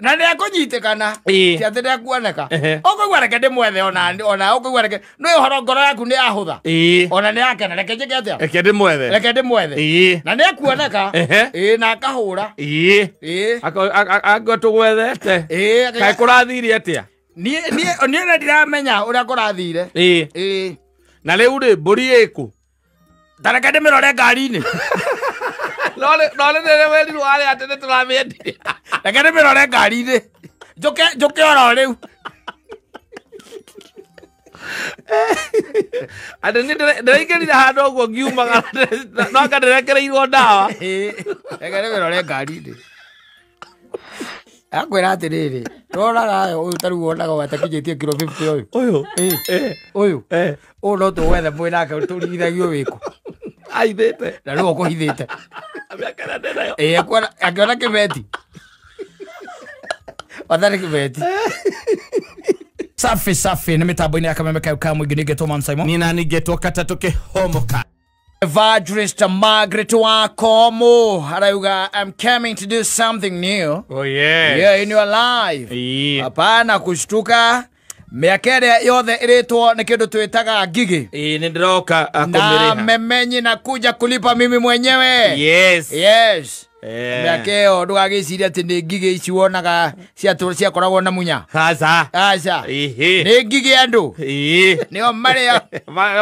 na nä akånyitäkana ciatä nä akuoneka å kå igua reke ndä mwethe ona å kå igua reke nä å horo ngoro yaku nä yahå tha ona nä yakena reke njä ke atä a reke ndä mwethe na nä akuoneka na akahå ra angä tå gwethete kaä kå rathiire atä a niä na ndiramenya å rä a kå rathire na rä u rä mbå ri ä kå tareke ndä mä rore ngari-inä no nä rä werirwo harä atä nä tå ramä endirie reke ndä mä rore ngari-inä njå kä oro rä u andå nä ndäraingärire handå å guo ngiumaga no anga ndä rekereirwo ndawa reke ndä mä rore ngari-inä akwä ra atä rä rä roraga å yå tarä u wonaga watekinyä tie kiro 50 å yå å no tå wethe mwä nake tå rigithagio wä kå aithä te na rä u å kå hithä te akĩona kä beti watharä kä beti safi safi nä mä tambo-inä ya kameme kau ka må ingä nä ngetwo Mansaimo nina ningetwo kata tå kä homoka Evangelist Margaret Wakomo arauga I'm coming to do something new. Oh yeah. Yeah, in your life. Hapana kushtuka. Miaka ĩrĩa yothe ĩrĩtwo nĩ kĩndũ twĩtaga ngigi. Nĩ ndĩroka Na kũmĩrĩha. memenyi na kuja kulipa mimi mwenyewe. Yes. Yes. Miaka ĩyo ndũgagĩciria atĩ nĩ ngigi ici wonaga ciakoragwo na munya. Aca. Aca. Nĩ ngigi andũ. Nĩo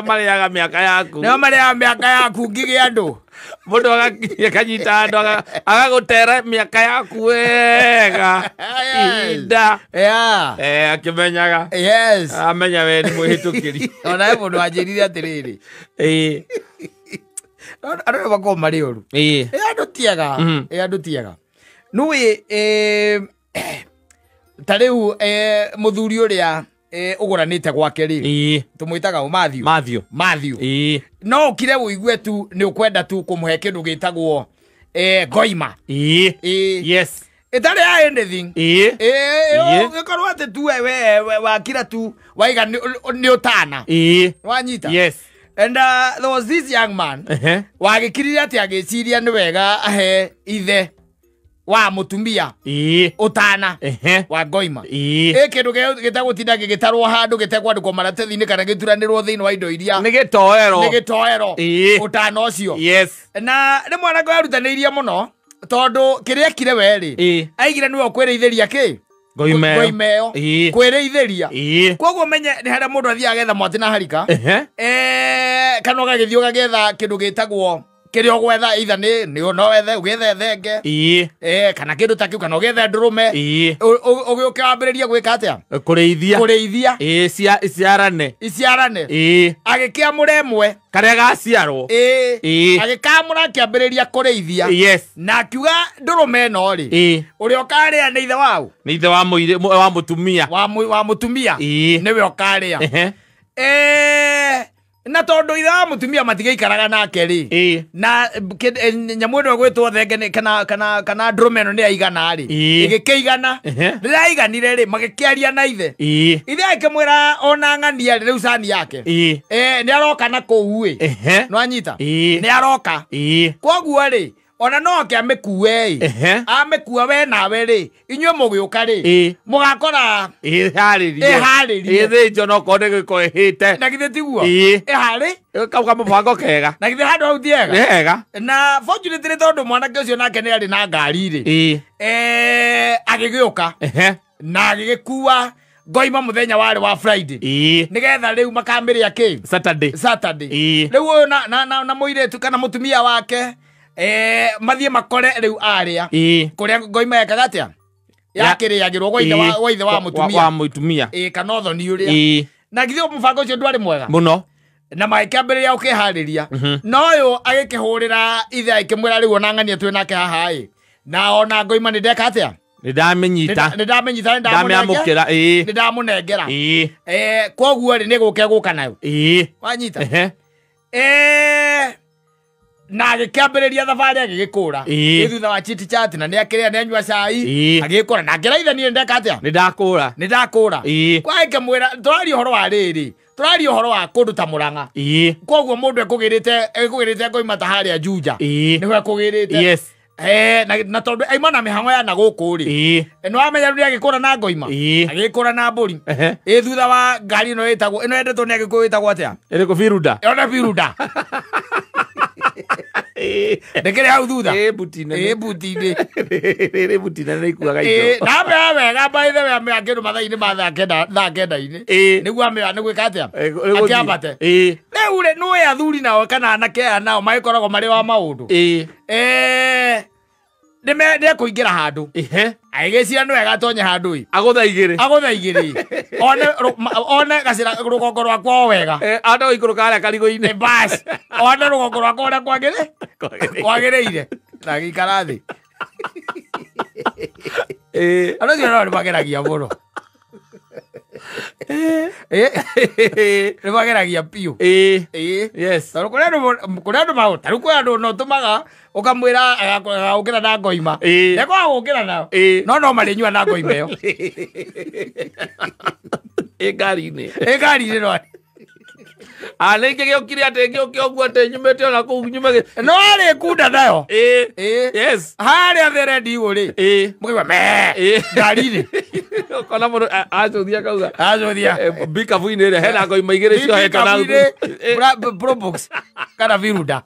marĩaga mĩaka yaku. Nĩo marĩaga mĩaka yaku ngigi andũ. Mũndũ akanyita andũ agagũtera mĩaka yaku wega. Ihinda. Akĩmenyaga. Yes. Amenya we nĩ mwĩhĩtũkĩri. Ona he mũndũ wanjĩrire atĩrĩrĩ. Andũ nĩ makoragwo marĩ ũru. Andũ tiega. Nũĩ ta rĩu mũthuri ũrĩa ũgũranĩte gwake rĩ tũmwĩtaga Matthew no ũkire ũigue tu nĩ ũkwenda tu kũmũhe kĩndũ gĩtagwo ngoima yes ĩtarĩ ya anything gĩkorwo atĩ tu we wakira tu waiga nĩ ũtana wanyita yes and there was this young man wagĩkirire atĩ agĩciria nĩ wega ahe ithe wa mutumia utana wa ngoima kindu gitagũtinda gĩgĩtarwo handũ gĩtekwandĩkwo maratathi-inĩ kana gĩturanĩrwo thĩinĩ wa indo iria nĩ gĩtoero utana ũcio yes na nĩ mwanake yarutanĩirie mũno tondũ kĩrĩa ekire we rĩ aigire nĩwe ũkwĩrĩithĩria kĩ ngoima ĩyo kwĩrĩithĩria koguo menye nĩ harĩa mũndũ athiaga getha mwatĩ na harika kana ũgagĩthiĩ ũgagetha kĩndũ gĩtagwo kĩrĩa ũgwetha either nĩ no wethe ũgethe thenge kana kĩndũ ta kĩu kana ũgethe ndũrũme ũgĩũke wambĩrĩrie gwĩka atĩa kũrĩithia iciarane agĩkĩamũra ĩmwe karĩa gaciarwo agĩkamũra akĩambĩrĩria kũrĩithia na akiuga ndũrũme ĩno rĩ ũrĩa ũkarĩa nĩ ithe waũ nĩ ithe wa mũtumia nĩwe ũkarĩa na tondu ithe wa mutumia matigaikaraga nake ri na nyamu ĩno gwĩtwo thenge kana ndũrũme ĩno nĩ aigana ri ĩgĩkĩigana rĩrĩa aiganire ri magĩkĩaria na ithe akĩmwĩra ona ng'ania rĩu cani yake nĩ aroka na kũu nĩ wanyita nĩ aroka koguo ri ona no akĩamĩkue amĩkua we nawe rĩ inyuĩ mũgĩũka rĩ mũgakora ĩharĩrie ĩthĩnjo no korwo nĩ gĩko ĩhĩte na githĩ tiguo ĩharĩ kauga mũbango kega na githĩ handũ hau ti hega na fortunately tondũ mwanake ũcio nake nĩ arĩ na ngari rĩ agĩgĩũka na agĩgĩkua ngoima mũthenya warĩ wa Friday nĩgetha rĩu makamĩrĩa kĩ Saturday rĩu ũyũ na mũirĩtu kana mũtumia wake mathiĩ makore rĩu arĩa kũrĩa ngoima yekaga atĩa yakĩrĩagĩrwo gwa ithe wa mũtumia kana ũthoni ũrĩa na githĩ mũbango ũcio ndwarĩ mwega mũno na magĩkĩambĩrĩria gũkĩharĩria no ũyũ agĩkĩhũrĩra ithe akĩmwĩra rĩu ona ng'ania twĩ nake haha na ona ngoima nĩ ndeka atĩa nĩndamenyita nĩndamũnengera koguo rĩ nĩ gũka nayo wanyita na agĩkĩambĩrĩria thabarĩ agĩgĩkũra thutha wa chit chat na nĩakĩrĩa nĩanyua cai agĩkũra na ngĩraithania ndeka atĩa nĩndakũra kwa akĩmwĩra tũraria ũhoro wa rĩrĩ tũraria ũhoro wa kũndũ ta Mũrang'a koguo mũndũ ekũgĩrĩte ngoima ta harĩa Juja nĩwe ekũgĩrĩte na tondu aimana mihango ya na gukuri no amenya ria gikura na ngoima agikura na mburi thutha wa ngari no itagwo ino endetwo ni agikuyu itagwo atia ere ko Firuda ona Firuda ndekere hau thutha butine butine ere butine na ikuaga indo na be wega by the way ame akindu mathaini ma tha kenda-ini niguo ame ni gwika atia akiambate riu ri no ya thuri nao kana anake nao magikoragwo mari wa maundu nä kå ingä ra handå agäcira nä wega tonye handå agåthaigä one gacä ra rå gongo rwakwa o wega andå gå ikå rå karä a karigå-inä bas one rå gongo rwakwa å rä a kwagä rä ire na gä ikara thä andå acio nao nä mageragia må no nä mageragia piå tondå kå rä andå maå tarä kwä andå no tå maga å kamwä ra agå kä ra na ngoima eko agå kä ra nao no marä nyua na ngoima ä yo ngari-inä no nä ingä gä å kire atä ngä å kä å guo atä nyumä te ona kå u nyume no arä kunda nayo harä a therendi igå rä må kiuga ngari-inä kona må ndå acåthia kauga acåthia bikabu-inä ä hena ngoima igä rä ciohetana probox kana Firuda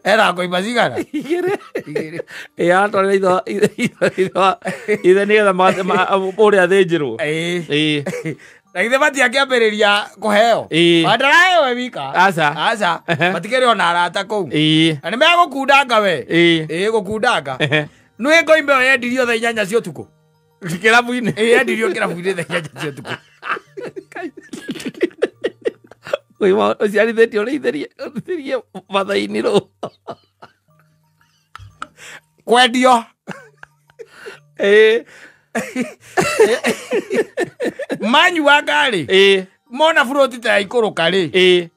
era ngoima cigana atwarä ithe nä getha å rä a thä njä rwo na githä batiä akä ambä rä ria kå heo mandarae we wika aca matikä rä ona arata kå u na nä megå kundanga we gå kundanga nä ngoima ä yo yendirio tha 8 cia å tukå kä rabu-inä yendirio kä rabu-inä tha 8 cia å tukå å ciarithä tie å rä itherie mathainä rå kwendio manyua ngari mona buroti ta ikå rå ka rä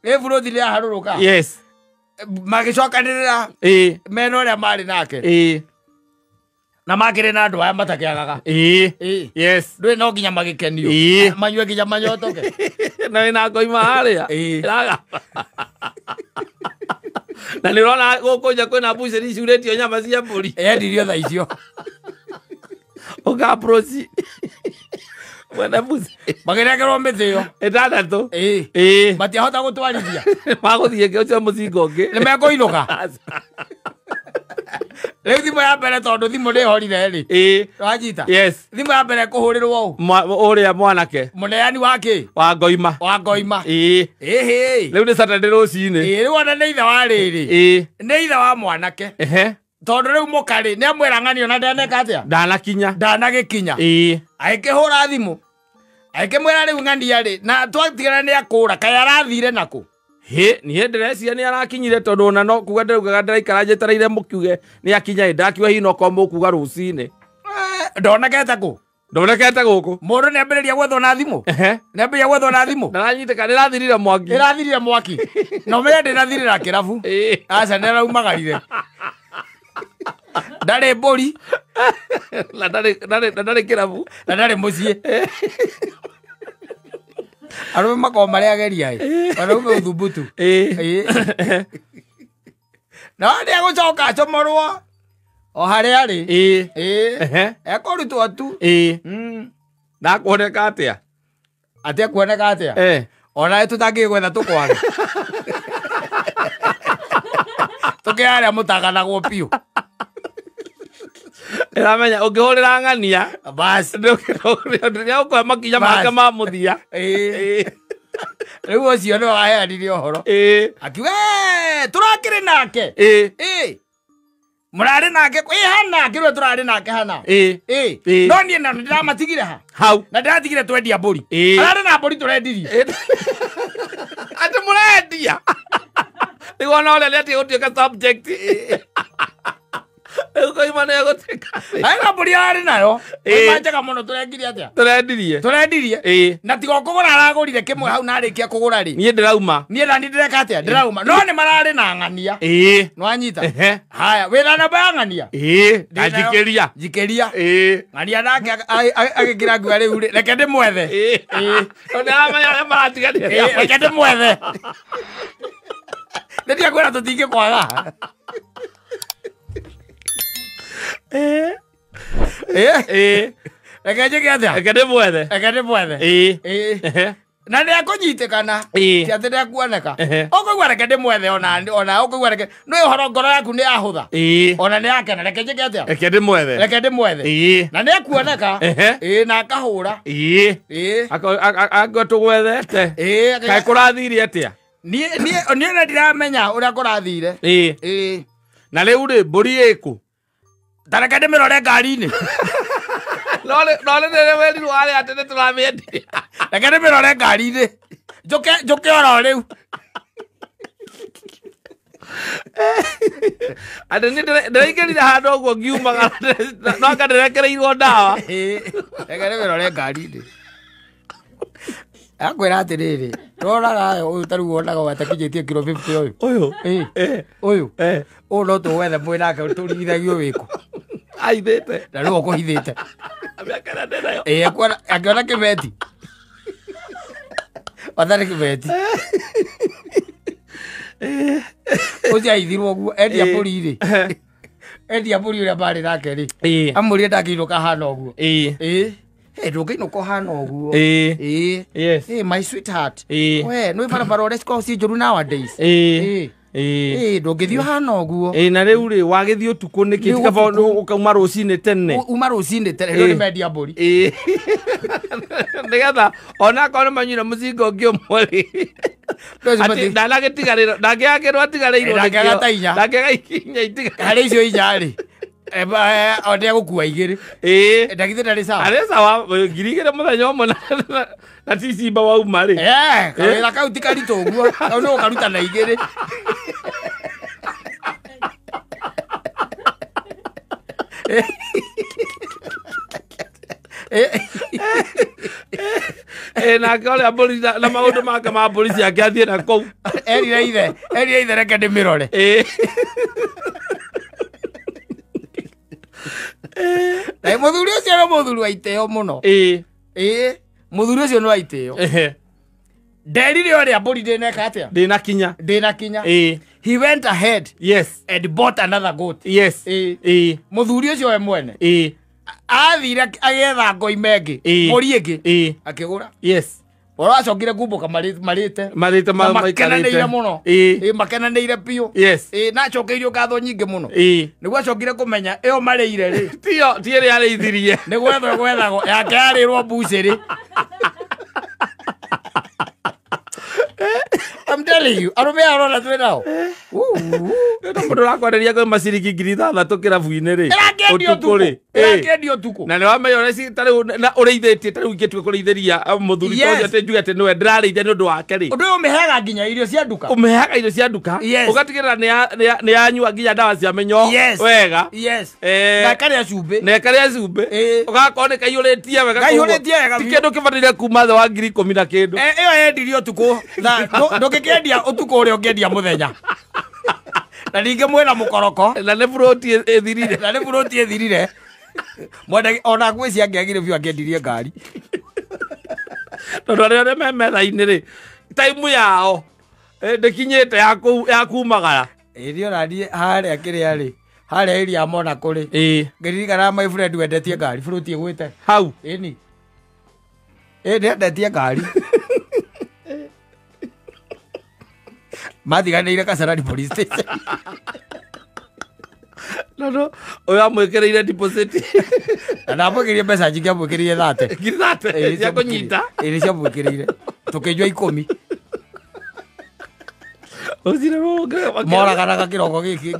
ä buroti rä aharå rå ka magä cokanä mena å rä a marä nake na makä rä na andå aya matakä agaga ndå no nginya magä kenio manyue nginya manyotoke na wä na ngoima harä a na nä rona gå kå nja kwä na mbucä icurä tio nyama cia mbå ri endirio tha icio å kaproci mwena mbucä magä rengerwo mä thä yo 6 matiahota gå twarithia magå thiä kä å cio må cingo ngä nä mekå inå ka rä u thimå ya mbere tondå thimå nä horire rä wanyita thimå ya mbere kå hå rä rwo å rä a mwanake må neani wa kä wa ngoima rä u nä Saturday rå cinä rä u ona nä ithe wa rä rä nä ithe wa mwanake tondå rä u må karä nä amwä ra ng'ani ona ndaneka atä a ndanagä kinya agä kä hå ra thimå agä kä mwä ra rä u ng'ania rä na twatigana nä akå ra kaä arathire nakå niä ndärecia nä arakinyire tondå ona no kuga ndäraugaga ndäraikara njetereire må kiuge nä akinya ndakiuga hihi nokorwo må kuga rå cinä ndonekete kå ndonekete gå kå må ndå nä ambä rä ria gwethwo na thimå nä ambä rä ria gwethwo na thimå ndaranyitä ka nä rathirire mwaki ĩrathirire mwaki no menya ndä rathirä ra kä rabu aca nä araumagarire ndarä mbå ri na ndarä kä rabu na ndarä må ciä arå makorwo marä ageria araume å thumbutu no nä agå coka acomorwo o harä arä ekå rutwo tu ndakuoneka atä a atä kuoneka atä a ona tå tangä gwetha tå kwage tå kä arä a må taganagwo piå ramenya å ngä hå rä ra ng'ania nä gå kå makinya make ma må thia rä u å cio nä waheanire å horo akiuga tå rakä rä nake må rarä nake hana kä rä tå rarä nake hana no niä na ndä ramatigire hau na ndä ratigire twendia mbå ri ararä na mbå ri tå rendirie atä må rendia nä guona å rä a nä atä gå tuä ka Ngoima nä gå aiga mbå ri ararä nayo manjaga må no tå rengire atä tå rendirie na tiga kå gå ra aragå rire kä mwe hau narä kia kå gå ra rä niä ndä rauma niä nani ndä reka atä a ndä rauma no nä mararä na ng'ania nä wanyita haya wä na namba ya ng'ania njikä ria ng'ania nake agä kä ra ngua rä u reke ndä mwethe nä aramenya arä a maratiganire reke ndä mwethe Ndio kwenda tutinge kwaga. Reke atia. Reke mwethe. Na nä akånyitä kana ciatä nä akuoneka å kåigua reke ndä mwethe ona å kåigua reke nä å horo ngoro yaku nä yahå tha ona nä yakena reke njä ke atä a reke ndä mwethe na nä akuoneka na akahå ra angä tå gwethete kaä kå rathire atä a niä na ndiramenya å rä a kå rathire na rä u rä mbå ri ä kå ta reke ndä mä rore ngari-inä no nä rä werirwo harä atä nä tå ramä endirie reke ndä mä rore ngari-inä njå kä oro rä u andå nä ndäraingärire handå å guo ngiumaga no anga ndä rekereirwo ndawa reke ndä mä rore ngari-inä akwä ra atä rä rä roraga å yå tarä u wonaga watakinyä tie kiro 50 å yå å no tå wethe mwä nake tå rigithagio wä kå aithä na rä u å kå hithä te akĩona kä beti watharä kä beti å cio aithirwo guo endia mbå ri rä endia mbå ri å rä a marä nake rä amå rie ndakä inå kahana å guo ndå ngä inå kahana å guo my sweetheart we nä barabara å rä a cikoragwo ciä njå ru nowadays ndå ngä thiä hana å guo na rä u rä wagä thiä å tukå nä kä tikaba å kauma rå cinä tene uma rå cinä tene rä nä mendia mbå ri nä getha onakorwo nä manyuire må cinga å ngä å mwe rä ndanagä tigarä ro ndangä akä rwo atigarä irwo ndangä gaikinya itiga harä icio inya rä onä agå kua igä rä ndagithä ndarä sawa arä sawa ngiri igä rä må thenya å mwe na ticimba wauma rä kawä ra kau ti karitå guo kau nä gå karuta na igä rä nake å rä a mbå ri na maå ndå make ma mbå ri ciake athiä na kå u erire ithe reke ndä mä rore må thuri å cio nä må thuri wa itä o må no må thuri å cio nä wa itä o nderire å rä a mbå ri ndä neka atä a ndä na kinya he went ahead and bought another goat må thuri å cio we mwene athire agetha ngoi mengä mbå ri ä ngä akä gå ra å racokire kumbåka marä te makenanä ire må no makenanä ire biå na acokeirio ngatho nyingä må no nä guo acokire kå menya ä yo marä ire rä tiä rä arä ithirie nä gwethwo gwethagwo yake yarä rwo mbucä rä I'm telling you, arå me arona twä nao må ndå rakwenderia kwä maciringi 6,000 kä rabu-inä rä ĩrakendio tukũ na nä wamenya å rä ithä tie tarä u ingä tue kå rä ithä ria må thuri tocio atä njuge atä nä we ndä rarä ithia nä å ndå wake rä å ndå å mä heaga nginya irio cia nduka å mä heaga irio cia nduka å gatigä rä ra nä yanyua nginya ndawa cia menyo wega na ĩkarĩa cumbĩ å gakorwo nä kaiyå rä tie wega ti kä ndå kä bataire kuma thä wa 10,000 na kä ndå ä yo yendirio tukå ndå ngä kä endia å tukå å rä a å ngä endia må thenya na ningä mwä na må koroko na nä buroti ä thirire ona ngwä cia ngä agire biå angĩendirie ngari tondå arä arä me metha-inä rä taimu yao ndä kinyä te ya kumagara ä ona niä harä a kä rä a rä harä a iria mona kå rä ngä ririkana my friend wendetie ngari buroti ä gwä te hau ĩni nä endetie ngari mathiganä ire Kasarani police station no å yå amwä kä rä ire na ndamwä kä rire mbeca njingä amwä kä rä ire 30 cia kå nyita nä ciamwä kä rä ire tå kä njua 10 moraganaga kä roko gä kä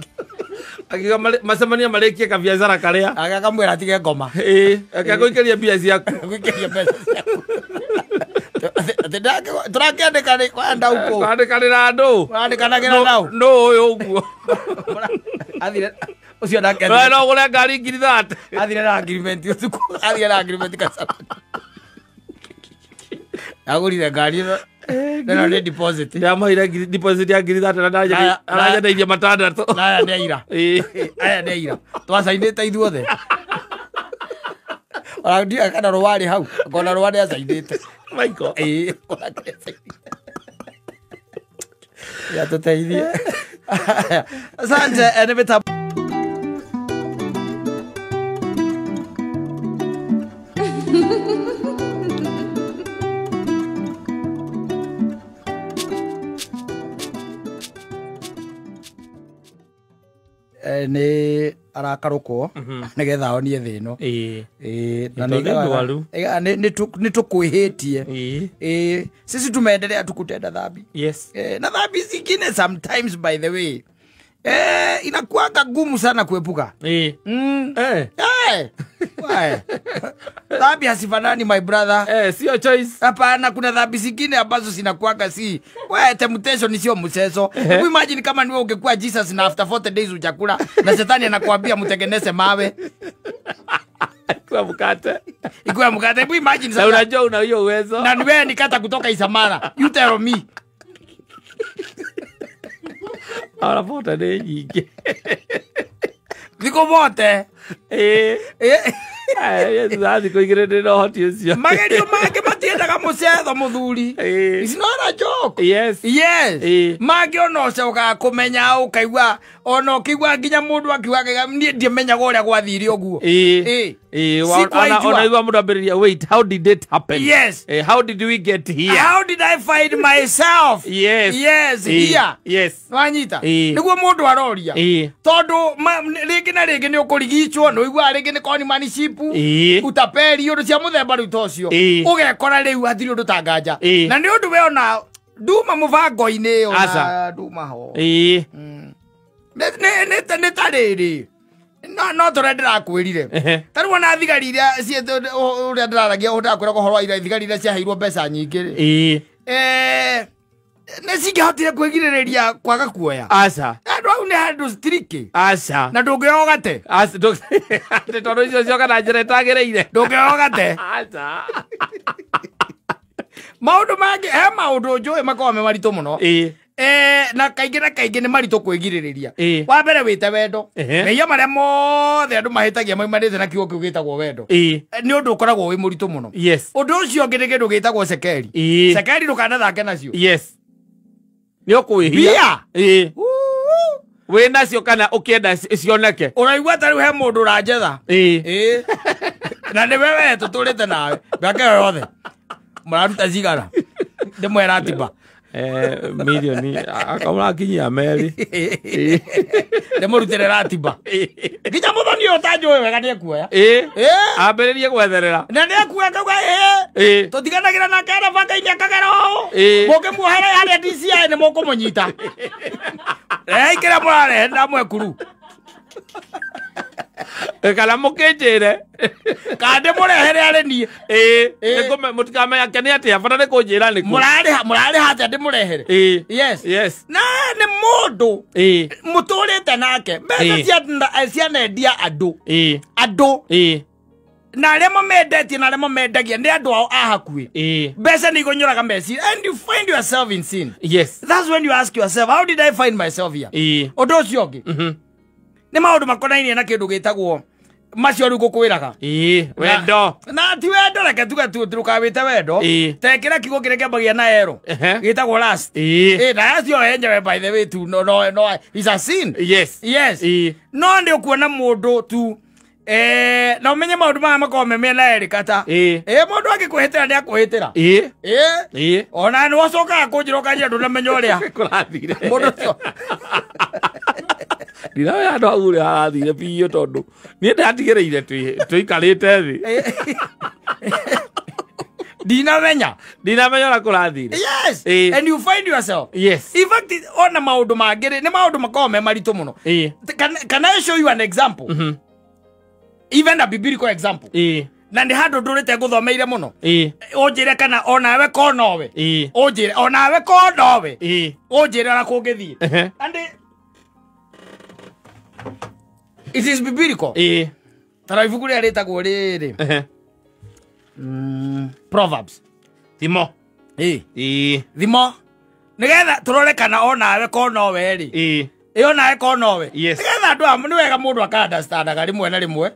akiga macemania marä kie kabiacara karä a agakamwä ra atige ngoma akagå ikä ria mbia ciaku gå ikä ria mbeca ciaku tå rakä andä ka kwandä ra andå andä kanagä ra nau no å yå å guo athire å cio nake no gå re ngari 30 athire na agreement å tukå athire na agreement Kasarani agå rire ngari ä no nä deposit ndamahire deposit ya 30 na aranyeneirie matandatå aya nä ira twacainä te ithuothe ona kana rå warä hau ngona rå warä acainä te Ya tutaithie. Asante enebeta ni arakarukwo nigetha onie thino na ni tukwihitie sisi tumeendelea tukutenda dhambi na dhambi zingine sometimes by the way inakuanga gumu sana kuepuka dhambi hasifanani my brother sio choice hapana kuna dhambi zingine ambazo zinakuanga si wewe temptation sio mchezo imagine kama niwe ungekuwa Jesus na after 40 days ujakula na shetani anakuambia mtengeneze mawe kwa mkate imagine sasa unajua una hiyo uwezo na niwe nikata kutoka Isamara you tell me ahora bota de nyingi Viko bote zathi kuigirira no hoti ucio magerio make matiendaga mucetho muthuri it's not a joke yes mage ono coka kumenya ukaigua ono kigwa nginya mundu akiuga nie ndimenyaga uria gwathire uguo ona igwa mundu ambiriria wait how did it happen yes how did we get here how did I find myself here wanyita niguo mundu aroria tondu ringi na ringi ni ukurigicwo no igwa ringi ni conmanship utaperi undu cia muthemba riu tocio ugekora riu hathiri undu tanganja na ni undu we ona nduma mubango-ini ona nduma ho ne tariri no tore ndirakwirire tari wona thigari iria uria ndiraragia ndakwira kohorwa ira thigari iria ciaheirwo mbeca nyingi ne cingehotire kwigiriria kwaga kuoya aca andu au ni handu striki aca na ndungioga te tondu icio cioka na njira itagireire ndungioga te aca maundu mangi maundu njui makoragwo me maritu muno na kaingĩ nĩ maritũ kwĩgirĩrĩria wa mbere wĩte wendo mehia marĩa mothe andũ mahĩtagia maimanĩte na kiugo kĩu gĩtagwo wendo nĩ ũndũ ũkoragwo wĩ mũritũ mũno ũndũ ũcio ũngĩ nĩ kĩndũ gĩtagwo cekeri cekeri ndũkanathake nacio nĩ ũkwĩhia wĩ nacio kana ũkĩenda cioneke ũraigua ta rĩu he mũndũ ũranjetha na nĩ we tũtũrĩte nawe mĩaka ĩyo yothe mũraruta cigara ndĩmwe ratiba milioni akamurakinyia meri ndimurutire ratiba nginya muthoni uyu tanjui wega niekuoya ambiririe gwetherera na niekuoya kauga tutiganagira nake arabanga-ini akagera uu mukimuohera haria DCI ni mukumunyita ikira murarehe ndamwekuru kana mukinjire kande murehere ari nie mutikamenya ke ni atia bata ni kunjira ni murari hatia ndimurehere yes na ni mundu muturite nake mbeca cianendia andu na aria mamendetie na aria mamendagia ni andu ao ahakui mbeca ni igonyuraga meci and you find yourself in sin that's when you ask yourself how did I find myself here undu ucio ungi ni maundu makonainie na kindu gitagwo macio riu ngukwiraga wendo na ti wendo reke tuga tukawite wendo tekira kigo kire kiambagia na ero gitagwo last na acio enyewe by the way tu no is a sin yes no ndi ukuona mundu tu na umenye maundu maya makorwo me mĩena ĩrĩ kata mũndũ angĩkwĩhĩtĩra nĩ akũhĩtĩra ona nĩ wacokaga kũnjĩra ũkanjĩra ndũnamenya ũrĩa kũrathire mũndũ ũcio ndirawe andũ au ũrĩa harathire biũ tondũ niĩ ndatigĩrĩire tũikarĩte thĩ dinamenya ona kũrathire and you find yourself in fact ona maundu mangĩ nĩ maundu makoragwo me maritũ mũno can I show you an example even a biblical example na ndi handu ndurite nguthomeire muno unjire kana onawe konowe unjire onawe konowe unjire na kungithie and it is biblical tara ibuku ria ritagwo riri Proverbs thimo thimo nigetha turore kana onawe konowe ri onawe konowe nigetha andu amu ni wega mundu aka understandaga rimwe na rimwe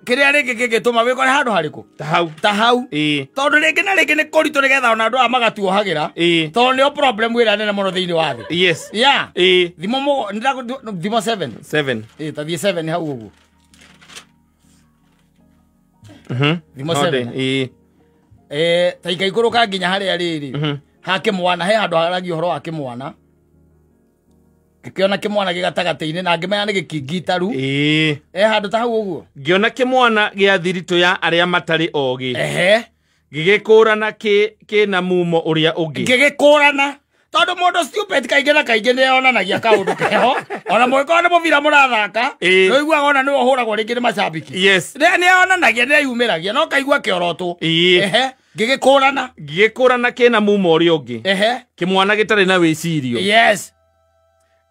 kiria ringi gigituma wikore handu hariku ta hau tondu ringi na ringi ni kuritu nigetha ona andu amagatuohagira tondu nio problem wira nene muno thiini wa thi yes yeah thimo thimo 7 ta thie 7 hau uguo thimo 7 ta ikaikuruka nginya haria riri hake mwana he handu haragi horo wa kimwana kiona kimwana gigatagati-ini na ngimenya ni gikingitaru handu ta hau uguo ngiona kimwana gia thirito ya aria matari ogi gigikurana na mumo uria ungi gigikurana tondu mundu stupid kaingĩ na kaingĩ nĩ yonanagia kaũndũ keho ona mũgĩkorwo nĩ mũbira mũrathaka nĩũiguaga ona nĩwe ũhũragwo rĩngĩ nĩ macambiki nĩ yonanagia nĩ yumĩragia no kaigua kĩorotwo ngĩgĩkũrana kĩna mumo ũrĩa ũngĩ kĩmwana gĩtarĩ na wĩcirio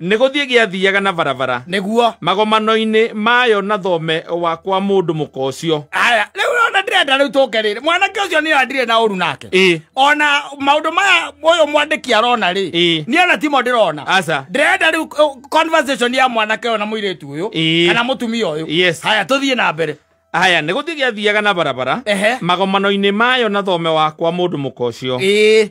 nĩ gũthiĩ gĩathiaga na barabara nĩguo magomano-inĩ mayo na thome wakwa mũndũ mũka ũcio aya rĩu ona ndĩrenda rĩu tũke rĩrĩ mwanake ũcio nĩ ndirĩ na ũru nake ona maũndũ maya ũyũ mwandĩki arona rĩ nĩ ona timo ndĩrona ndĩrenda rĩu conversation ya mwanake ũyũ na mũirĩtu ũyũ kana mũtumia ũyũ haya tũthiĩ na mbere haya nĩ gũthiĩ gĩathiaga na barabara magomano-inĩ mayo na thome wakwa mũndũ mũka ũcio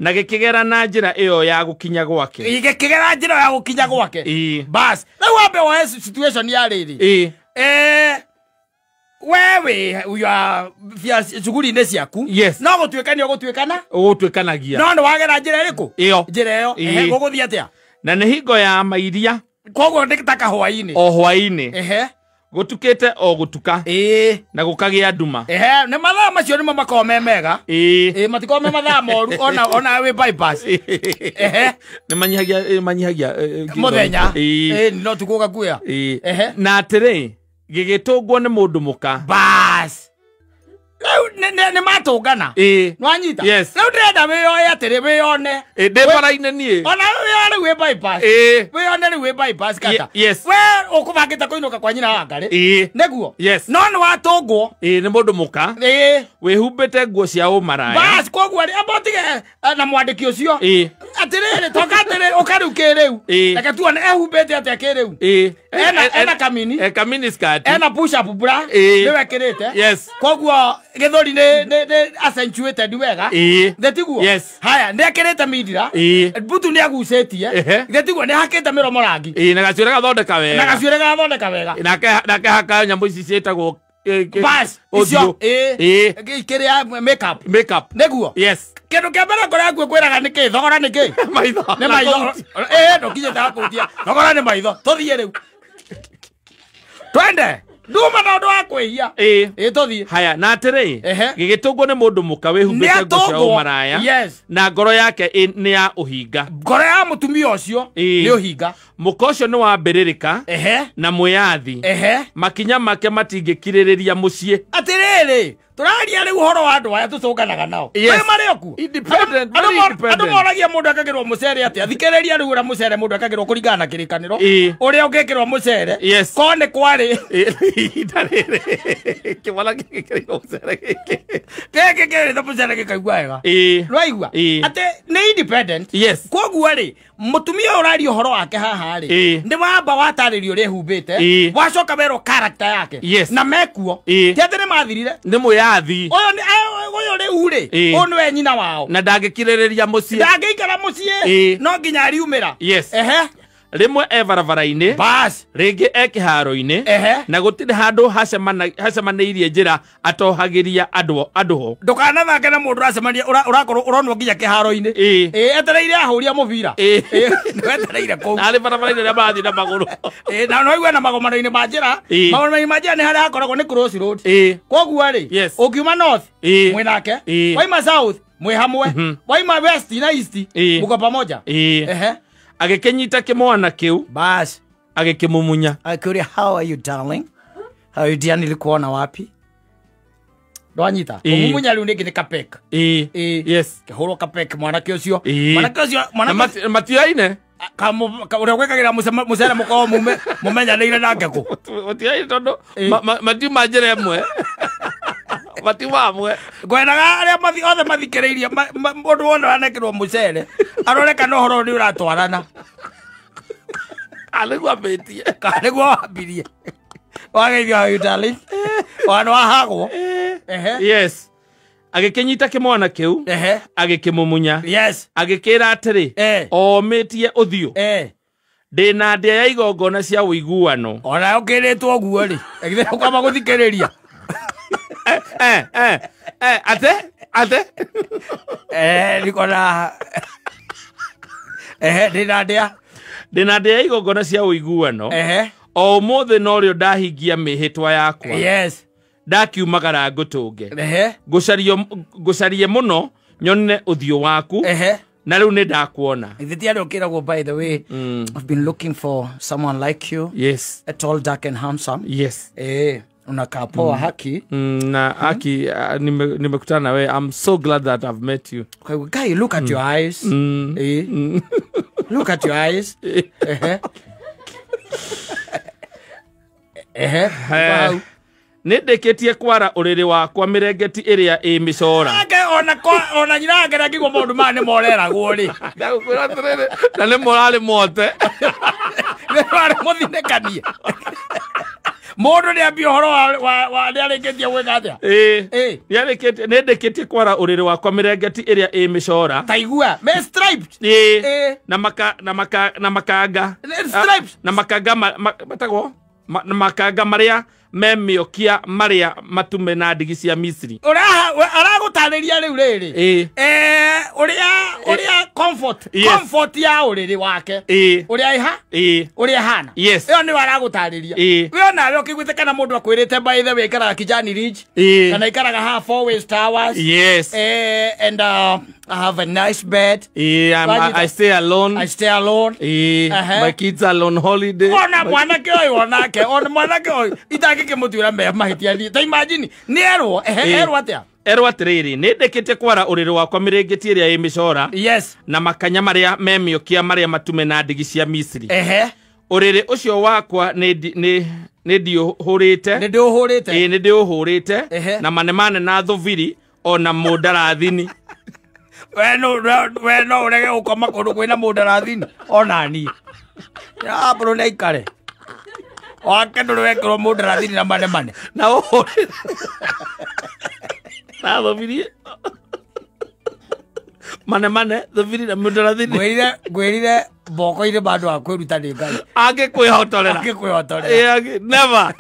na gĩkĩgera na njĩra ĩyo ya gũkinya gwake gĩkĩgera njĩra ya gũkinya gwake bas rĩu wambe woe situation ya rĩrĩ wewe uya vya shughuli-inĩ ciaku no gũtuĩkania ũgũtuĩkanagia no nĩ wagera njĩra ĩrĩkũ njĩra ĩyo gũgũthiĩ atĩa na nĩ hingo ya mairia koguo ndĩgĩtaka hwaĩ-inĩ o hwaĩ-inĩ gutukite o gutuka na gukagia nduma nĩ mathaa macio nĩmo makorwo me mega matikorwo me mathaa moru ona wĩ bypass nĩ manyihagia mũthenya no tukuga kuya na atĩrĩ gĩgĩtũngwo nĩ mũndũ mũka bas nĩ matũngana nwanyita rĩu ndĩrenda wĩyoe atĩrĩ wĩyone ndĩ bara-inĩ niĩ ona wĩyone rĩu wĩ bypass wĩyone rĩu wĩ bypass kata we ũkũbangĩte kũinũka kwa nyina wa Ngarĩ nĩguo no nĩ watũngwo nĩ mũndũ mũka wĩhumbĩte nguo cia ũmaraya bas koguo amba ũtige na mwandĩki ũcio atĩrĩrĩ toka atĩrĩ ũkarĩu kĩrĩu reke tuone ehumbĩte atĩa kĩrĩu ena kamini skirt ena push up bra nĩwe kĩrĩte koguo gĩthũri nĩ accentuated wega thetiguo haya nĩ akĩrĩte mindira mbutu nĩ agucĩtie thetiguo nĩ hakĩte mĩromo rangi na gacuĩrĩ gathondeka wega nake haka nyamũ ici ciĩtagwo bas icio kĩrĩa makeup nĩguo kĩndũ kĩa mbere ngoro yaku ĩkwĩraga nĩkĩ thogora nĩkĩ nĩ maitho ndũkinyĩte hakũndia thogora nĩ maitho tũthiĩ rĩu twende nduma na ũndũ wa kwĩhia tũthiĩ haya na atĩrĩ gĩgĩtũngwo nĩ mũndũ mũka wĩhumbĩte nguo cia ũmaraya na ngoro yake nĩ ya ũhinga ngoro ya mũtumia ũcio nĩ ũhinga mũka ũcio nĩ wambĩrĩrĩka na mwĩyathi makinya make matingĩkirĩrĩria mũciĩ atĩrĩrĩ tũraria rĩu ũhoro wa andũ aya tũcũnganaga nao marĩ okuo andũ moragia mũndũ akagĩrwo mũcere atĩa thikĩrĩria rĩu ũrĩa mũcere mũndũ akagĩrwo kũringana na kĩrĩkanĩro ũrĩa ũngĩkĩrwo mũcere ko nĩ kwarĩ ihinda rĩrĩ kĩmwana gĩkĩrĩirwo mũcere gĩkĩ kĩrĩte mũcere gĩkaigua wega rwaigua atĩ nĩ independent koguo rĩ mũtumia ũyũ ũraria ũhoro wake haha rĩ nĩ wamba watarĩrio ũrĩa ehumbĩte wacoka werwo character yake na mekuo ti atĩ nĩ mathirire nĩ mwĩyathi ũyũ rĩu rĩ ũyũ nĩwe nyina wao na ndangĩkirĩrĩria mũciĩ ndangĩikara mũciĩ no nginya ariumĩra rĩmwe barabara-inĩ bas rĩngĩ kĩharo-inĩ na gũtirĩ handũ hacemanĩirie njĩra atohagĩria andũ ho ndũkanathake na mũndũ ũracemania ũrakorwo ũronwo nginya kĩharo-inĩ etereire ahũria mũbira wetereire kũu arĩ barabara-inĩ rĩa marathiĩ na magũrũ na noigua na magomano-inĩ ma njĩra magomano-inĩ ma njĩra nĩ harĩa hakoragwo nĩ cross road koguo rĩ ũngiuma north mwĩ nake waima south mwĩ hamwe waima west na east mũko pamoja agĩkĩnyita kĩmwana kĩu bas agĩkĩmumunya akĩũria how are you darling how are you dear nilikuona wapi ndwanyita mumunya rĩu nĩngĩ nĩ kapek kĩhũrwo kapek mwanake ũcio matioine ũrĩa gwĩkagĩra mũcere mũkorwo mũmenyanĩire nake kũ matioine tondũ matiuma njĩra ĩmwe matiwamwe ngwendaga arĩa othe mathikĩrĩirie mũndũ wothe wanekĩrwo mũcere aroreka no ũhoro nĩ ũratwarana nĩguo ambĩtie nĩguo wambirie wageithia wa darling Wana wahagwo. Yes. Agikinyita kimwana kiu. Agikimumunya. Yes. Agikira atiri. Omitie uthio. Ndina ndia ya igongona cia uiguano. Ona ukiritwo guo ri. Egithe ukama guthikiriria. Ate. Nikona. Ndina ndia ya igongona cia uiguano. O mothe no rio ndahingia mihitwa yakwa. Yes. Ndakiumagara ngutunge. Gucarie muno nyone uthio waku. Na riu ni ndakuona. Ithiti ukiragwo by the way. I've been looking for someone like you. Yes. A tall, dark and handsome. Yes. Unakaa poa haki. Na haki nimekutana na wewe. I'm so glad that I've met you. Guy, look at your eyes. Look at your eyes. Wow. Nindeketie kwara uriri wakwa mirengeti iria i micora. Ake ona nyirage na kigo maundu mane moreragwo ri. Ndagukwira atiriri na ni morari mote. Ni morari muthinekanie. Mundu ni ambia horo wa ni arikitie gwika atia. Ni arikitie nindeketie kwara uriri wakwa mirengeti iria i micora. Taigua me striped. Na makanga. Stripes. Na makanga matagwo na makanga maria memiokia maria matume na ndigi cia Misiri. Aragutariria riu riri. Uria comfort ya uriri wake. Uria uria hana. Yes. Iyo ni waragutariria. We nawe ukigwite kana mundu akwirite by the way kana Kijani Ridge. Kana ikaraga half always towers. Yes. And I have a nice bed. I stay alone. I stay alone. My kids are on holiday. Ona mwanake oyo onake. Ona mwanake oyo itagike mutira me mahitia ni. Ta imagine ni erwo atia. Erwo atiriri nindekete kwara uriri wakwa mirengeti iria i micora. Yes. Na makanya maria memiokia maria matume na ndigi cia Misiri. Uriri ucio wakwa ni ndiuhurite. Ni ndiuhurite. Na manemane na thuviri ona mudarathini. We no urege ukoma kundu kwina mudarathini ona ni. Ya bro na ikare. Wake ndu wekiro mudarathini na manemane. Na uhurite. Na thuviri. Manemane thuviri na mudarathini. Gwirire boko ire bandu akwiruta ni ngai. Age kwihotorera. Never.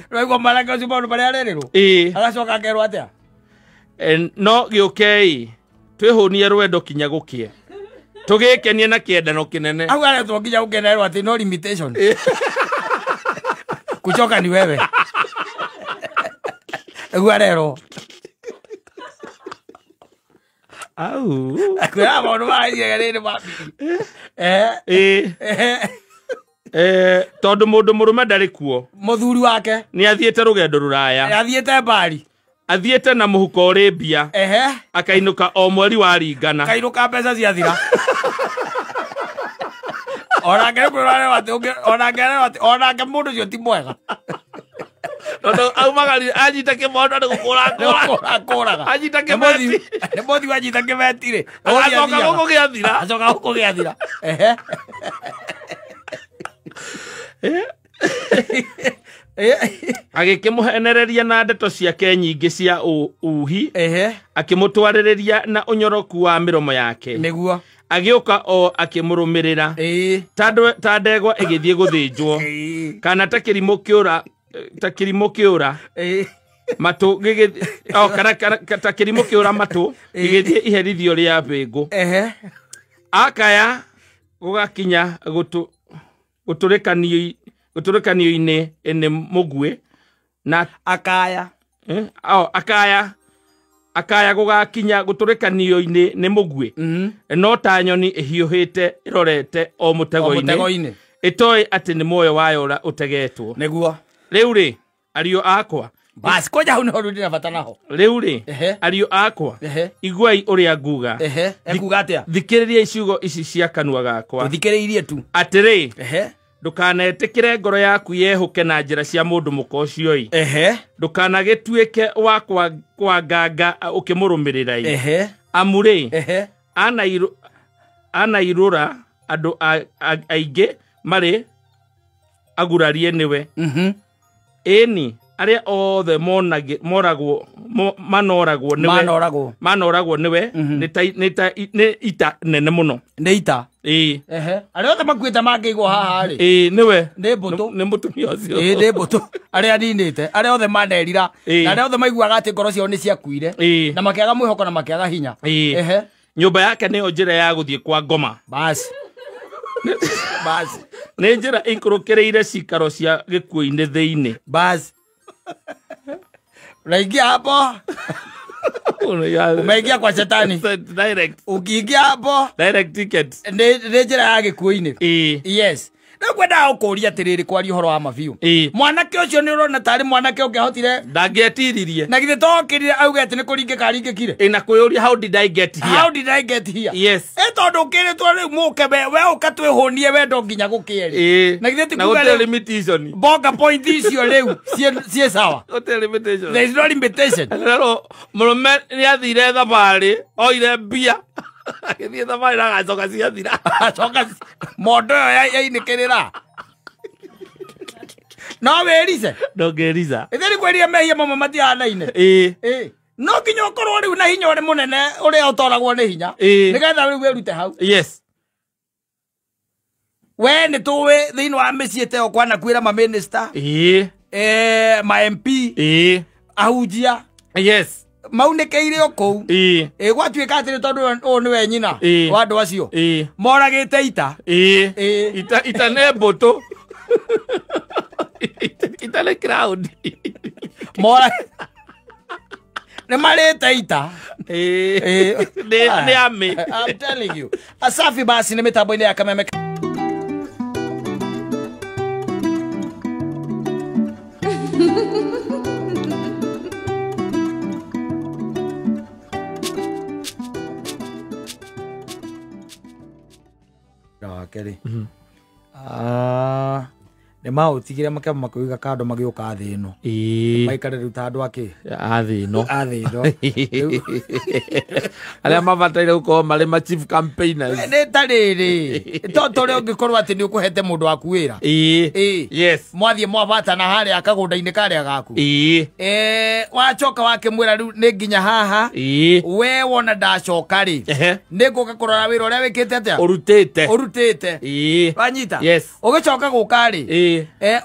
Rwego maraka ucio bandu bari arerirwo. Agacoka ngerwo atia. No giukei twihunie rwendo kinya gukie tugikenie na kiendano kinene au ale tukinya gukenero ati no limitation kuchoka ni wewe eguarero au akwa maundu maigere mabi tondu mundu murume ndari kuo muthuri wake ni athiete rugendo ruraya athiete mbari athiete na muhuko uri mbia akainuka o mweri wa ringana akainuka mbeca cia thira ona ngere kwirare wati ona ngere mundu cio ti mwega tondu aumagari anyita kimondo ni gukuraga anyita kimoti ni mothi wanyita kimeti ri acoka guku gia thira agikimuhenereria na ndeto ciake nyingi cia uhi akimutwaririria na unyoroku wa miromo yake niguo agiuka o akimurumirira ta ndegwa igithie guthinjwo kana ta kirimo kiura matu gigithie kana ta kirimo kiura matu gigithie iherithio ria mbingu akaya gugakinya guturekanio-ini ene mugwe na akaya gugakinya guturekanio-ini ne mugwe no ta nyoni ihiuhite irorete o mutego-ini itoi ati ni moyo wayo ura utegetwo niguo riu ri ario akwa bas koja hune horu ndina bata naho riu ri ario akwa iguai uria nguga ekuga atia thikiriria iciugo ici cia kanua gakwa thikiriirie tu atiri ndukanetikire ngoro yaku yehuke na njira cia mundu mukocioi ndukanagituike wa kwanganga ukimurumirira amuri anairura andu aingi mari agurarie niwe eni aria othe moragwo niwe ni ita nene muno ni ita aria othe makuite mangeigwo haha ri niwe ni mbutu ni mutumia ucio ni mbutu aria ninite aria othe manerira na aria othe maiguaga ati ngoro ciao ni ciakuire na makiaga mwihoko na makiaga hinya nyumba yake ni njira ya guthie kwa ngoma basi ni njira inkurukireire cikaro cia gikuo-ini thiini basi unaingia hapo umeingia kwa shetani direct ukiingia hapo direct ticket ni njira ya gikuo-ini yes na kwenda ukuria tiriri kwari horo wa mabiu mwanake ucio ni urona tari mwanake ungehotire ndangetiiririe na githe tokirire auge ati ni kuringika aringikire na kuyuria how did I get here yes tondu ukiri twari muke we ukatwihunie we ndo nginya gukieri na githe tikuga limitation bonga point icio riu cie sawa limitation there is no limitation rero murume ni athire thabari oire mbia agithie thabari na agacoka ciathira acoka mondo yo yainĩkĩrĩra no wĩrice ndũngĩrica ithĩ kwĩria mehia mamwe matihanaine no nginya ũkorwo rĩu na hinya ũrĩ mũnene ũrĩa ũtoragwo nĩ hinya nĩgetha rĩu wĩrute hau yes we nĩ tũĩ thĩinĩ wa mĩciĩ ta ĩyo kwanakwĩra ma minister ma MP ahunjia yes maunĩkĩire okũu gwatuĩka atĩrĩ tondũ ũyũ nĩwe nyina wa andũ acio moragĩte ita ita nĩ mbũtũ ita nĩ crowd nĩ marĩte ita nĩ amĩ I'm telling you Asafi basi nĩ mĩtambo-inĩ ya Kameme Kelly. Nĩ maũtigire makĩuga kando magĩũka thĩ ĩno maikare rĩu ta andũ akĩ thĩ ĩno arĩa mabataire gũkorwo marĩ ma chief campaigners nĩ ta rĩrĩ tũrĩa ũngĩkorwo atĩ nĩ ũkũhete mũndũ waku wĩra yes mwathiĩ mwabatana harĩa kagũnda-inĩ karĩa gaku wacoka wakĩmwĩra rĩu nĩ nginya haha we wona ndacoka rĩ nĩ ngũka kũrora wĩra ũrĩa wĩkĩte atĩa ũrutĩte wanyita ũgĩcoka gũka rĩ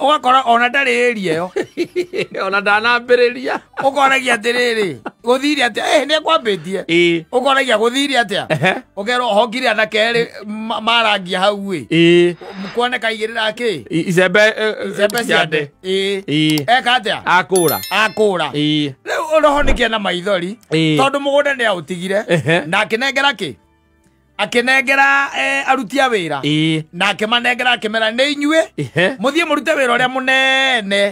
ugakora ona ndarĩ ĩria ĩyo ona ndanambĩrĩria ũkoragia atĩrĩrĩ gũthire atĩa nĩ kwambĩtie ũkoragia gũthire atĩa ũkerwo hongire anake erĩ marangia hau ĩ kuoneka igĩrĩra kĩ icembe ciande eka atĩa akũra rĩu ũrohonikia na maithori tondũ mũgũnda nĩ aũtigire na akĩnengera kĩ akinengera aruti a wira na akimanengera akimera nĩ inyuĩ muthie murute wira uria munene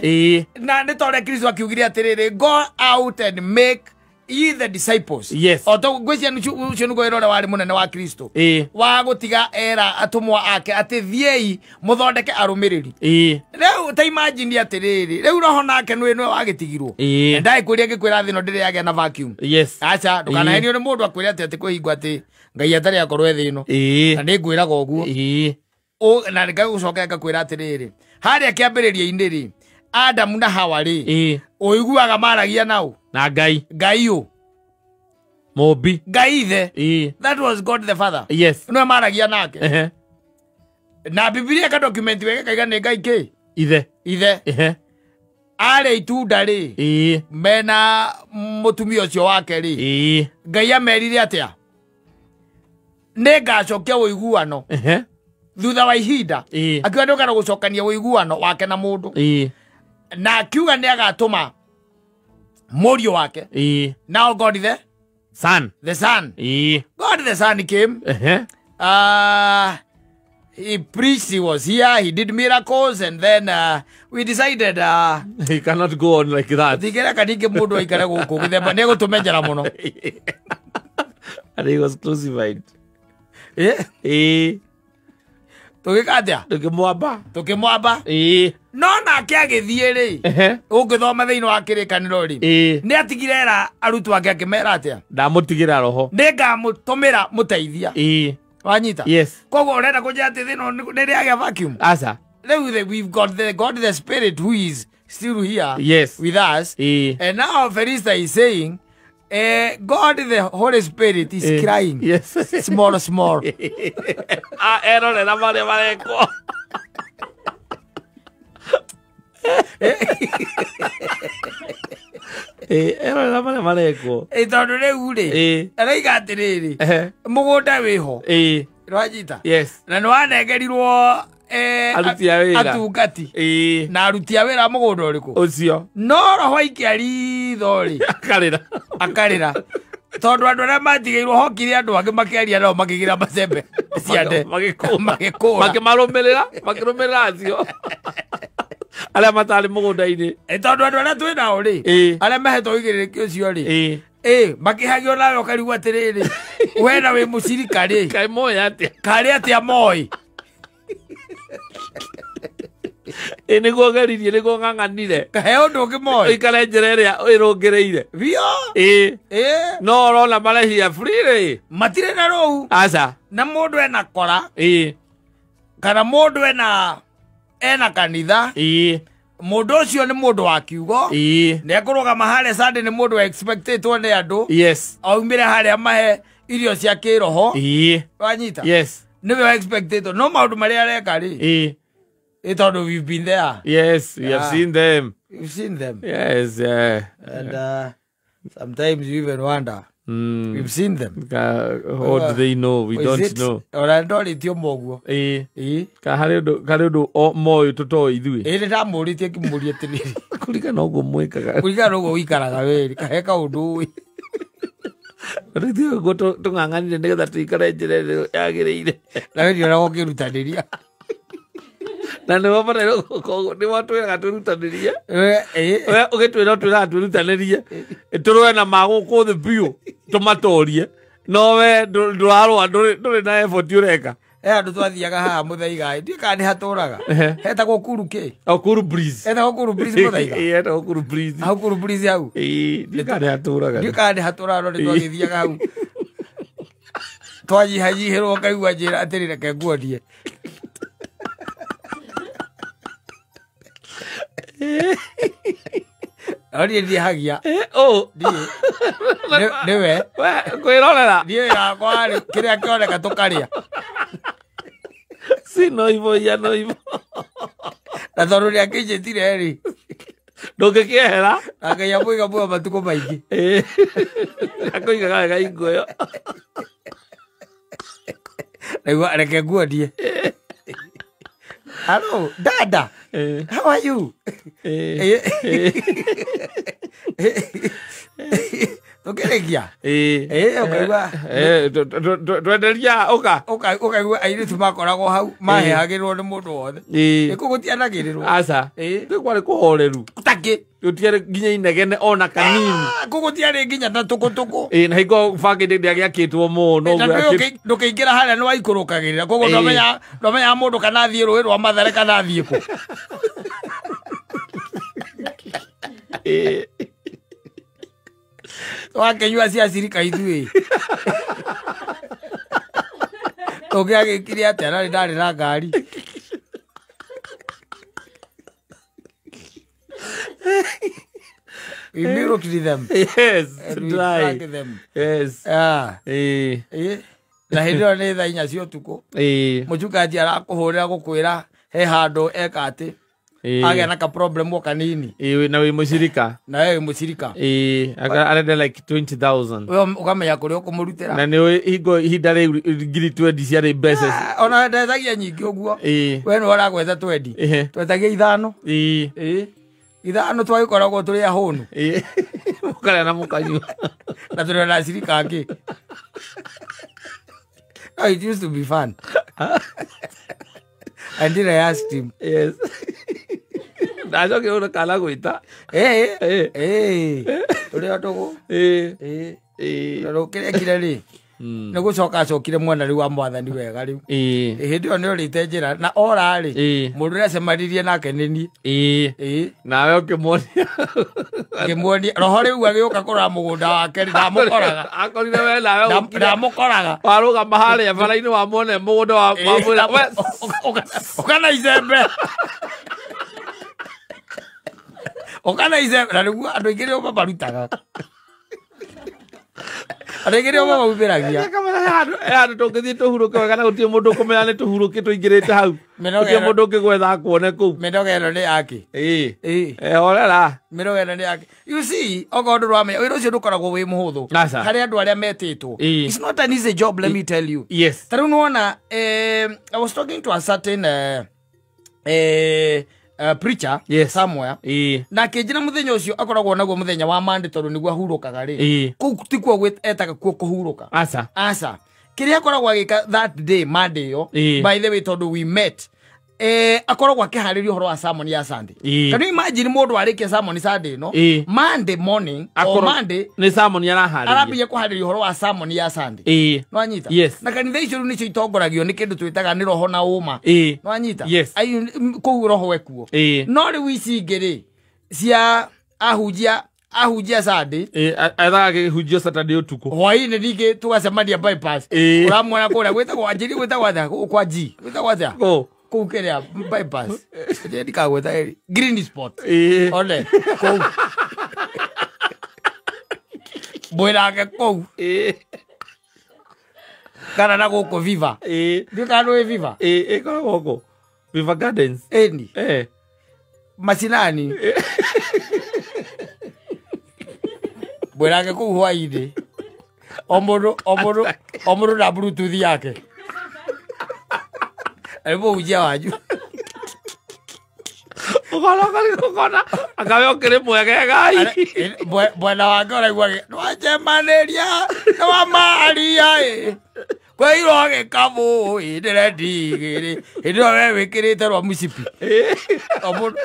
na nĩ tondũ Kristo akiugire atiriri go out and make ye the disciples oto gwĩcia ucio nĩguo wĩra ũrĩa warĩ mũnene wa Kristo wa gũtiga era atumwa ake atĩ thiei mũthondeke arũmĩrĩri rĩu ta imagine atiriri rĩu roho nake nĩwe wagĩtigirwo ndagĩkwĩria ngĩkwĩra thĩ ĩno ndĩrĩ yagĩa na vacuum aca ndũkanahenio nĩ mũndũ akwĩre atĩ kũhingwo atĩ Ngai atarĩ akorwo thĩ ĩno na nĩ ngwĩraga ũguo na ngagũcoka ngakwĩra atĩrĩrĩ harĩa kĩambĩrĩria-inĩ rĩ Adamu na Hawa rĩ ũiguaga maragia nao na Ngai ũ Mũmbi Ngai ithe that was God the Father nĩwe maragia nake na Biblia ka document weke kaiga nĩ Ngai kĩ ithe arĩa itunda rĩ mena mũtumia ũcio wake rĩ Ngai amerire atĩa nĩ ngacokia ũiguano thutha wa ihinda akiuga ndũkana gũcokania ũiguano wake na mũndũ na akiuga nĩ agatũma mũriũ wake now God the Son God the Son came he preached, he was here, he did miracles, and then we decided he cannot go on like that. And he was crucified. Tukimwamba no nake agithie ri ungithoma thiini wa kirikaniro ri ni atigire era arutwo ake akimera atia ndamutigira roho ningamutumira muteithia wanyita koguo urenda kunjira ati thino ni riagia vacuum asa we've got the God the Spirit who is still here yes. with us. And now Felista is saying, God, the Holy Spirit, is crying. Yes. Small, small. Tondu riu ri araiga atiriri mugunda wiho rwanyita na ni wanengerirwo atungati na aruti a wira mugunda uriku ucio no roho ikiaritho ri akarira tondu andu aria matigairwo hokire andu angi makiaria nao makigira macembe ciande makirumirira acio aria matari mugunda-ini tondu andu aria twi nao ri aria mahetwo igiriki ucio ri makihagio nawe ukarigwo atiriri we na wi mucirika ri kai moya atia kari atia moi niguo geririe niguo ng'ang'anire kahe undu ungi moi ikare njira iria irungireire bio no urona marehia free matire na rou aca na mundu ena kora kana mundu ena kanitha mundu ucio ni mundu wa kiugo ne kurugama hare Sunday ni mundu expected ni andu aumire hare mahe irio cia kiroho wanyita niwe expected no maundu maria areka ri tondu we've been there. Yes, we have seen them. You've seen them. Yes, and sometimes you even wonder. We've seen them. How do they know? We don't know. Ora ndori tio moguo. Ka hari undu moyo tuto ithui. Iri ndamuritie kimurie tiriri. Kurika no go mwikaga. Kurika no go wikaraga weri. Kaheka undu wi. Ritio go tung'ang'anire nigetha tuikare njira ĩrĩa yagĩrĩire. Na wewe ndio ũragokirutaniria. Na nä watwäraga twä rutanä å gä twä ra twä raga twä rutanä rie tå rwe na magå kå thä biå tå matorie no we ndå rarå ndå rä na effort å reka andå twathiaga haha må thaiga ndiä kana nä hatå raga hetagwo kuru kä hetagwo kuru må thaiga hau kuru hau ndiä kana nä hatå raga ndiä kana nä hatå raga no nä twagä thiaga hau twanyihanyihä rwo ngaigua njä ra atä rä reke nguonie Ori ndi hagia niwe kwirorera ndiye yakwa ri kiria kioneka tukaria sino ivo ya no ivo na tondu ria kinjitire ri ndungikiehera akaya mwiga mwa matuko maingi akoigaga wega inguyo Nigua reke nguonie Hello, Dada. How are you? Tugeregia. Twenderia oka. Oka aire tumakoragwo hau mahehagirwo ni mundu wothe. Nikugutianagirirwo. Aca. Twari kuhoreru. Taki. Tutiare nginya inegene ona kanini. Kugutiare nginya na tukutuku. Na higo bangä ndä agäakĩtwo mũno ndũkĩingĩra harĩa nĩ waikũrũkagĩrĩra koguo ndũmenya mũndũ kana thiĩ rũĩ rwa Mathare kana thiĩ kũ wakĩnyua cia cirika ithuĩ ũngĩagĩkire atĩa na ndarĩ na ngari we milked them. Yes, and dry. We them. Yes. Na hindi ĩyo nĩ thaa 4 cia ũtukũ. Mũchungaji arakũhũrĩra gũkwĩra he handũ eka atĩ agĩa na ka problem o kanini. Na wĩ mũcirika. Na wĩ mũcirika. Arenda like 20,000. Wewe ũkamenya kũrĩa ũkũmũrutĩra. Na nĩ hingo ihinda rĩu ngiri 20 ciarĩ mbeca. Ona ndendagia nyingĩ ũguo. We nĩ ũragwetha 20. Twetagia 5. Ithano twagĩkoragwo tũrĩ ahũnu. Mũkarĩa na mũkanyua. Na tũrĩ na cirika angĩ. Oh, it used to be fun. Until I asked him. Yes. Ndacoke ũna kana gwĩta. Ũrĩa tũgũ. Kĩrĩa kire rĩ. Nĩ gũcoka acokire mwana rĩu wa mwathani wega rĩu. Hĩndĩ ĩyo nĩ ũrĩte njĩra na ora rĩ. Mũndũ ũrĩa acemanirie nake nĩ niĩ. Nawe ũkĩmuonia. Ngĩmuonia roho rĩu agĩũka kũrora mũgũnda wake ndamũkoraga. Akorire we nawe ndamũkoraga. Warũgama harĩa bara-inĩ wamuone mũgũnda wa mwĩra. Ũkana icembe. Organize na niguo andu ingire o babarutaga. Aregere o baba uberagia. Kamera ya tokethi tuhuruke wega na gutie mundu kumenya ni tuhuruke tuingirite hau. Gutie mundu ngigwetha kuone ku. Menogero ni yake. Orera. Menogero ni yake. You see, ogondu rwame, wira ucio ndukoragwo wi muhuthu. Hari andu aria metitwo. It's not an easy job, let me tell you. Yes. Taru nuona I was talking to a certain preacher somewhere na kejina muthenya ucio akoragwo naguo muthenya wa Monday tondu niguo ahurukaga ri ku tikuo gwetaga kuo kuhuruka asa kiria akoragwo agika that day Monday yo by the way tondu we met akoragwo akihariria horo wa sermon ya Sunday. Can you imagine mundu arikia sermon Sunday no Monday morning or Monday ni sermon yarahariria arambia kuhariria horo wa sermon ya Sunday no anyita na kanitha icio nicio itongoragio ni kindu twitaga ni roho na uma no anyita ai ku roho wekuo no ri wici ngiri cia ahujia Sunday athage hujio Saturday utuku hwaini nige tugacemania bypass uramwona kura gwetagwo anjiri gwetagwo atha kwa G gwetagwo atha kukeria bypass ndikagweta green spot ole ko boirage ko kana na goko Viva ndikano Viva kana goko Viva Gardens ni masinani boirage ko hwaide omoro na Bluetooth yake ebo ujia waju ukona akawe okere mwegega bwana wangora gwage waje maneria na wa maria kwa iro age kamu idere digiri ido wewe kirite ro musipi omundo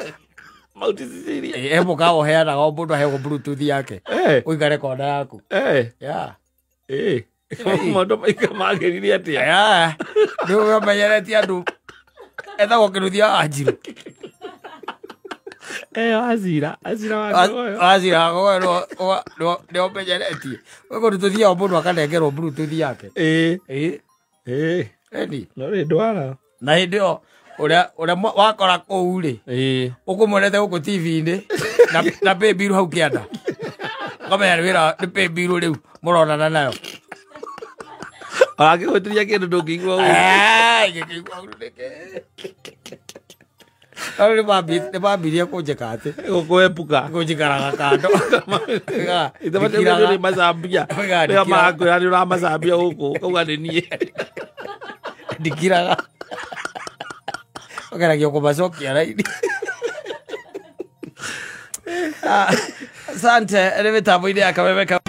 mauti Sicilia ebo kawo heana omundo hego Bluetooth yake uigare kona yaku ya Mondo maika mageriria atia ndio mayereti andu ethago kiruthia Anjiru azira ndio mayereti wego tuthia mundu akanengerwo Bluetooth yake eni no ri ndwara na ndio uria wakora kou ri ukumwonete guku TV-ini na baby hau kianda kamenya wira ni baby riu murona nayo agigwetiria kindu ndungigwa ngikigwa ureke ari babiria kunjeka ati gukuepuka kunjikaraga kando itabatira ni mazambia ya makwira ni ura mazambia guku kauga ni nie ndikiraga ogeragia kumacokia raini asante ni mitambo-ini ya Kameme.